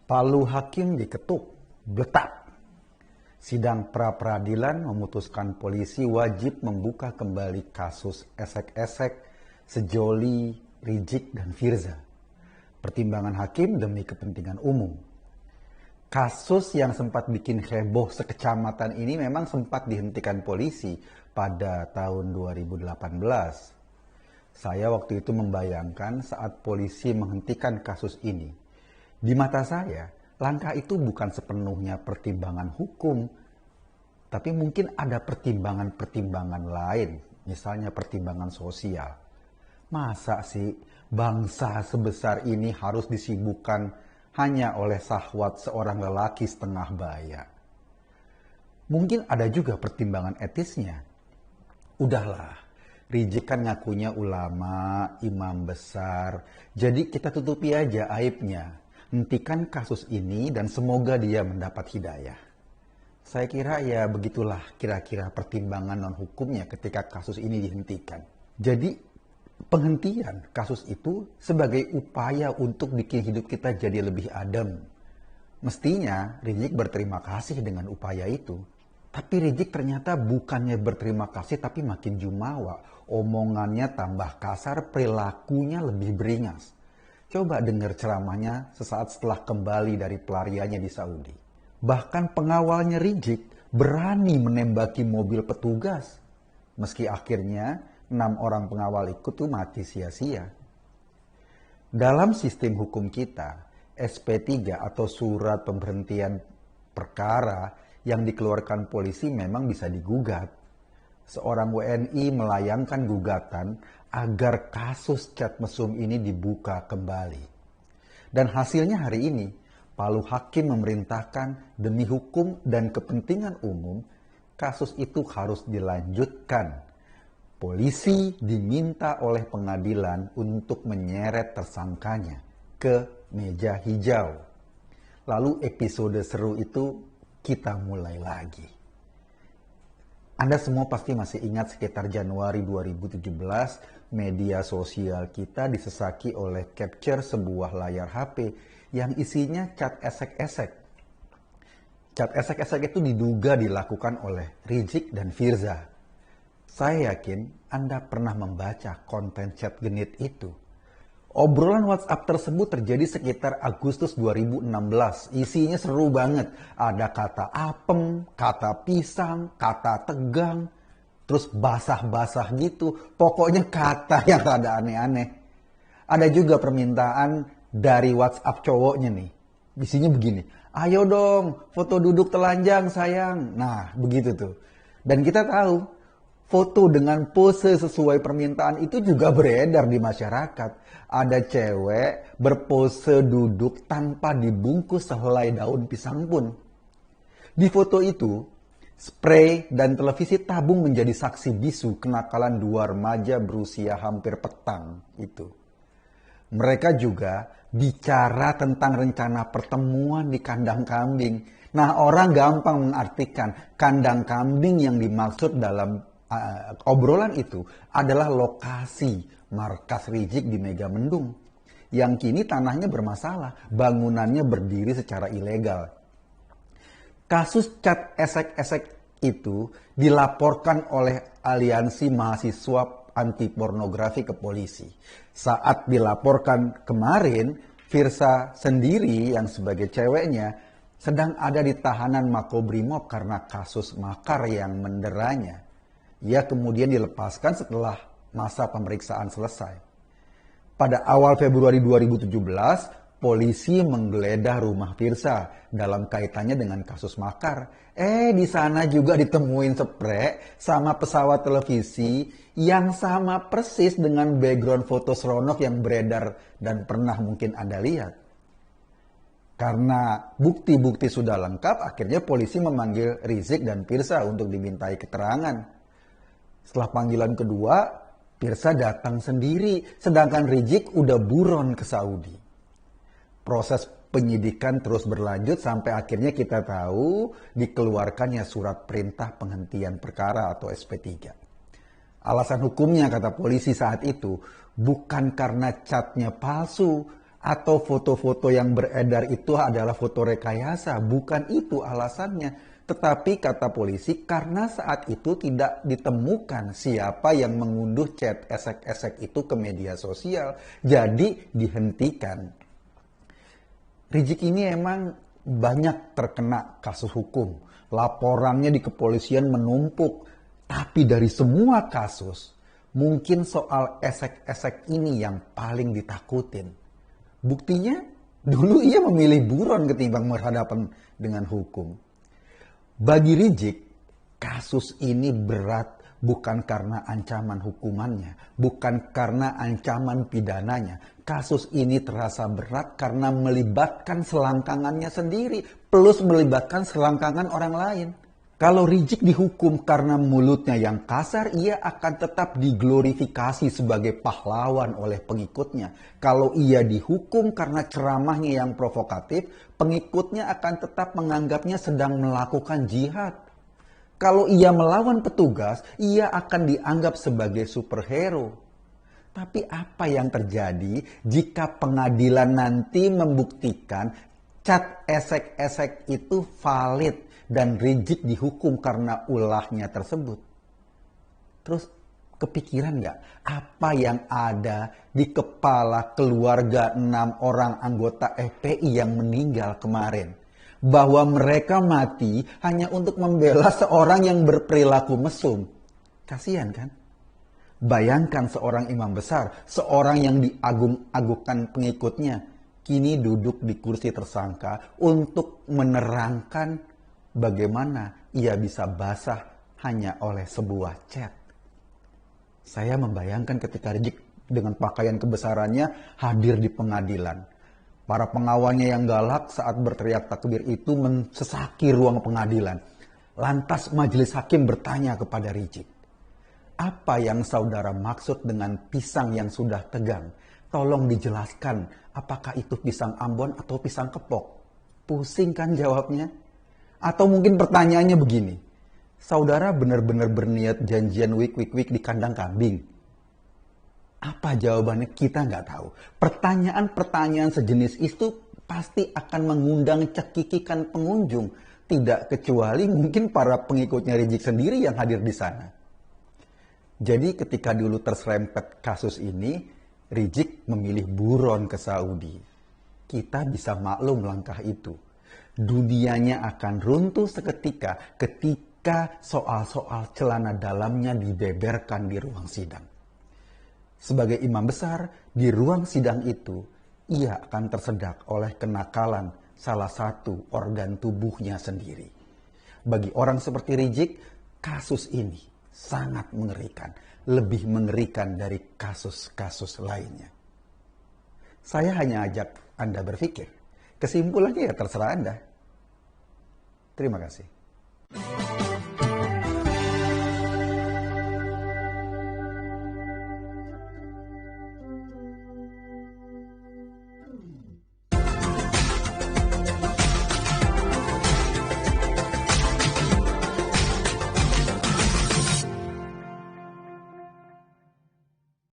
Palu hakim diketuk, bletak. Sidang pra-peradilan memutuskan polisi wajib membuka kembali kasus esek-esek Sejoli, Rizik, dan Firza. Pertimbangan hakim demi kepentingan umum. Kasus yang sempat bikin heboh sekecamatan ini memang sempat dihentikan polisi pada tahun 2018. Saya waktu itu membayangkan saat polisi menghentikan kasus ini. Di mata saya, langkah itu bukan sepenuhnya pertimbangan hukum, tapi mungkin ada pertimbangan-pertimbangan lain, misalnya pertimbangan sosial. Masa sih bangsa sebesar ini harus disibukkan hanya oleh syahwat seorang lelaki setengah baya? Mungkin ada juga pertimbangan etisnya. Udahlah, Rizik kan ngakunya ulama, imam besar, jadi kita tutupi aja aibnya. Hentikan kasus ini dan semoga dia mendapat hidayah. Saya kira ya begitulah kira-kira pertimbangan non-hukumnya ketika kasus ini dihentikan. Jadi penghentian kasus itu sebagai upaya untuk bikin hidup kita jadi lebih adem. Mestinya Rizik berterima kasih dengan upaya itu. Tapi Rizik ternyata bukannya berterima kasih tapi makin jumawa. Omongannya tambah kasar, perilakunya lebih beringas. Coba dengar ceramahnya sesaat setelah kembali dari pelariannya di Saudi. Bahkan pengawalnya Rizik berani menembaki mobil petugas. Meski akhirnya 6 orang pengawal ikut tuh mati sia-sia. Dalam sistem hukum kita, SP3 atau surat pemberhentian perkara yang dikeluarkan polisi memang bisa digugat. Seorang WNI melayangkan gugatan agar kasus chat mesum ini dibuka kembali. Dan hasilnya hari ini, Palu hakim memerintahkan demi hukum dan kepentingan umum, kasus itu harus dilanjutkan. Polisi diminta oleh pengadilan untuk menyeret tersangkanya ke meja hijau. Lalu episode seru itu kita mulai lagi. Anda semua pasti masih ingat sekitar Januari 2017, media sosial kita disesaki oleh capture sebuah layar HP yang isinya cat esek-esek. Cat esek-esek itu diduga dilakukan oleh Rizik dan Firza. Saya yakin Anda pernah membaca konten chat genit itu. Obrolan WhatsApp tersebut terjadi sekitar Agustus 2016. Isinya seru banget. Ada kata apem, kata pisang, kata tegang, terus basah-basah gitu. Pokoknya kata yang rada aneh-aneh. Ada juga permintaan dari WhatsApp cowoknya nih. Isinya begini, ayo dong foto duduk telanjang sayang. Nah begitu tuh. Dan kita tahu, foto dengan pose sesuai permintaan itu juga beredar di masyarakat. Ada cewek berpose duduk tanpa dibungkus sehelai daun pisang pun. Di foto itu, spray dan televisi tabung menjadi saksi bisu kenakalan 2 remaja berusia hampir petang itu. Mereka juga bicara tentang rencana pertemuan di kandang kambing. Nah, orang gampang mengartikan kandang kambing yang dimaksud dalam obrolan itu adalah lokasi markas Rizik di Megamendung yang kini tanahnya bermasalah, bangunannya berdiri secara ilegal. Kasus cat esek-esek itu dilaporkan oleh Aliansi Mahasiswa Anti Pornografi ke polisi. Saat dilaporkan kemarin, Firza sendiri yang sebagai ceweknya sedang ada di tahanan Makobrimob karena kasus makar yang menderanya. Ia kemudian dilepaskan setelah masa pemeriksaan selesai. Pada awal Februari 2017, polisi menggeledah rumah Firza dalam kaitannya dengan kasus makar. Di sana juga ditemuin spray sama pesawat televisi yang sama persis dengan background foto seronok yang beredar dan pernah mungkin Anda lihat. Karena bukti-bukti sudah lengkap, akhirnya polisi memanggil Rizik dan Firza untuk dimintai keterangan. Setelah panggilan kedua, Firza datang sendiri, sedangkan Rizik udah buron ke Saudi. Proses penyidikan terus berlanjut sampai akhirnya kita tahu dikeluarkannya surat perintah penghentian perkara atau SP3. Alasan hukumnya kata polisi saat itu bukan karena catnya palsu, atau foto-foto yang beredar itu adalah foto rekayasa. Bukan itu alasannya. Tetapi kata polisi, karena saat itu tidak ditemukan siapa yang mengunduh chat esek-esek itu ke media sosial, jadi dihentikan. Rizik ini emang banyak terkena kasus hukum. Laporannya di kepolisian menumpuk. Tapi dari semua kasus, mungkin soal esek-esek ini yang paling ditakutin. Buktinya, dulu ia memilih buron ketimbang berhadapan dengan hukum. Bagi Rizik, kasus ini berat bukan karena ancaman hukumannya, bukan karena ancaman pidananya. Kasus ini terasa berat karena melibatkan selangkangannya sendiri, plus melibatkan selangkangan orang lain. Kalau Rizik dihukum karena mulutnya yang kasar, ia akan tetap diglorifikasi sebagai pahlawan oleh pengikutnya. Kalau ia dihukum karena ceramahnya yang provokatif, pengikutnya akan tetap menganggapnya sedang melakukan jihad. Kalau ia melawan petugas, ia akan dianggap sebagai superhero. Tapi apa yang terjadi jika pengadilan nanti membuktikan cat esek-esek itu valid dan Rizik dihukum karena ulahnya tersebut? Terus kepikiran nggak apa yang ada di kepala keluarga 6 orang anggota FPI yang meninggal kemarin? Bahwa mereka mati hanya untuk membela seorang yang berperilaku mesum. Kasihan kan? Bayangkan seorang imam besar, seorang yang diagung-agungkan pengikutnya, kini duduk di kursi tersangka untuk menerangkan bagaimana ia bisa basah hanya oleh sebuah chat. Saya membayangkan ketika Rizik dengan pakaian kebesarannya hadir di pengadilan. Para pengawalnya yang galak saat berteriak takbir itu mensesaki ruang pengadilan. Lantas majelis hakim bertanya kepada Rizik, apa yang saudara maksud dengan pisang yang sudah tegang? Tolong dijelaskan, apakah itu pisang Ambon atau pisang kepok? Pusing kan jawabnya? Atau mungkin pertanyaannya begini, saudara benar-benar berniat janjian wik di kandang kambing? Apa jawabannya kita nggak tahu. Pertanyaan-pertanyaan sejenis itu pasti akan mengundang cekikikan pengunjung. Tidak kecuali mungkin para pengikutnya Rizik sendiri yang hadir di sana. Jadi ketika dulu terserempet kasus ini, Rizik memilih buron ke Saudi. Kita bisa maklum langkah itu. Dunianya akan runtuh seketika ketika soal-soal celana dalamnya dibeberkan di ruang sidang. Sebagai imam besar, di ruang sidang itu, ia akan tersedak oleh kenakalan salah satu organ tubuhnya sendiri. Bagi orang seperti Rizik, kasus ini sangat mengerikan, lebih mengerikan dari kasus-kasus lainnya. Saya hanya ajak Anda berpikir, kesimpulannya ya terserah Anda. Terima kasih.